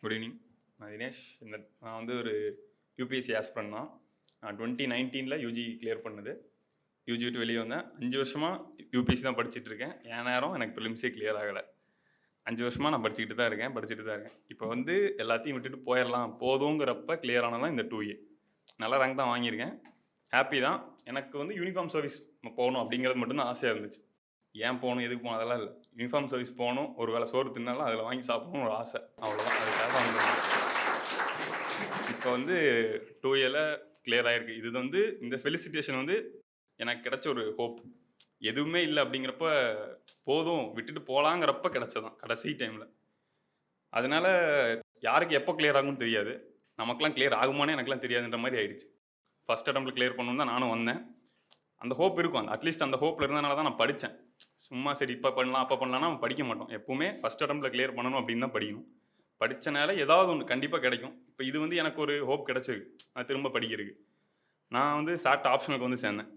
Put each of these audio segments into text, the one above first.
Good evening. நான் தினேஷ். நான் வந்து ஒரு யூபிஎஸ்சி ஆஸ்பிரண்ட் தான். நான் 2019 யூஜி கிளியர் பண்ணது. யூஜி விட்டு வெளியே வந்தேன். 5 வருஷமாக யூபிஎஸ்சி தான் படிச்சுட்டு இருக்கேன். என் நேரம் எனக்கு ப்ரிலிம்ஸே கிளியர் ஆகலை. 5 வருஷமாக நான் படிச்சுட்டு தான் இருக்கேன். இப்போ வந்து எல்லாத்தையும் விட்டுட்டு போயிடலாம் போதுங்கிறப்ப கிளியர் ஆனதான் இந்த 2A. நல்ல ரேங்க் தான் வாங்கியிருக்கேன். ஹாப்பி தான். எனக்கு வந்து யூனிஃபார்ம் சர்வீஸ் போகணும் அப்படிங்கிறது மட்டும்தான் ஆசையாக இருந்துச்சு. ஏன் போகணும், எதுக்கு போகணும் அதெல்லாம் இல்லை. யூனிஃபார்ம் சர்வீஸ் போகணும், ஒரு வேளை சோறு தின்னாலும் அதில் வாங்கி சாப்பிடணும்னு ஒரு ஆசை, அவ்வளோதான். அதுக்காக வந்து இப்போ வந்து 2Aல கிளியர் ஆகிருக்கு. இது வந்து இந்த ஃபெலிசிட்டேஷன் வந்து எனக்கு கிடைச்ச ஒரு ஹோப். எதுவுமே இல்லை அப்படிங்கிறப்ப போதும் விட்டுட்டு போகலாங்கிறப்ப கிடைச்சதான் கடைசி டைமில். அதனால யாருக்கு எப்போ கிளியர் ஆகும்னு தெரியாது. நமக்கெல்லாம் கிளியர் ஆகுமானே எனக்குலாம் தெரியாதுன்ற மாதிரி ஆயிடுச்சு. ஃபர்ஸ்ட் அட்டம்ப்ட்ல கிளியர் பண்ணணும் தான் நானும் வந்தேன். அந்த ஹோப் இருக்கும். அட்லீஸ்ட் அந்த ஹோப்பில் இருந்தனால தான் நான் படித்தேன். சும்மா சரி இப்போ பண்ணலாம் அப்போ பண்ணலாம்னா நம்ம படிக்க மாட்டோம். எப்பவுமே ஃபர்ஸ்ட் அட்டம்ப்ட்ல கிளியர் பண்ணணும் அப்படின்னு தான் படிக்கணும். படித்தனால ஏதாவது ஒன்று கண்டிப்பாக கிடைக்கும். இப்போ இது வந்து எனக்கு ஒரு ஹோப் கிடைச்சிருக்கு அது திரும்ப படிக்கிறதுக்கு. நான் வந்து சாட் ஆப்ஷனுக்கு வந்து சேர்ந்தேன்.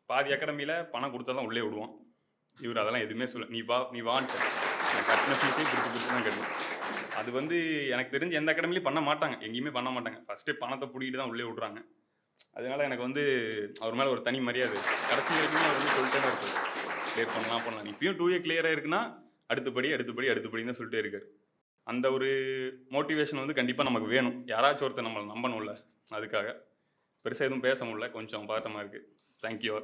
பாதி அகாடமியில் பணம் கொடுத்தா தான் உள்ளே விடுவான். இவர் அதெல்லாம் எதுவுமே சொல்ல, நீ வான்ட்டு நான் கட்டின ஃபீஸே பிடிச்சி தான் கட்டணும். அது வந்து எனக்கு தெரிஞ்சு எந்த அகாடமிலையும் பண்ண மாட்டாங்க, எங்கேயுமே பண்ண மாட்டாங்க. ஃபஸ்ட்டு பணத்தை பிடிக்கிட்டு தான் உள்ளே விட்றாங்க. அதனால எனக்கு வந்து அவர் மேலே ஒரு தனி மரியாதை. கடைசி வரைக்குமே அவர் வந்து சொல்லிட்டே தான் இருக்காரு, கிளியர் பண்ணலாம். இப்பயும் 2A கிளியர் ஆயிருக்குன்னா அடுத்தபடி தான் சொல்லிட்டே இருக்காரு. அந்த ஒரு மோட்டிவேஷன் வந்து கண்டிப்பாக நமக்கு வேணும். யாராச்சும் ஒருத்தர் நம்மளை நம்பணும்ல, அதுக்காக. பெருசாக எதுவும் பேச முடியல, கொஞ்சம் பதட்டமாக இருக்குது. தேங்க்யூ.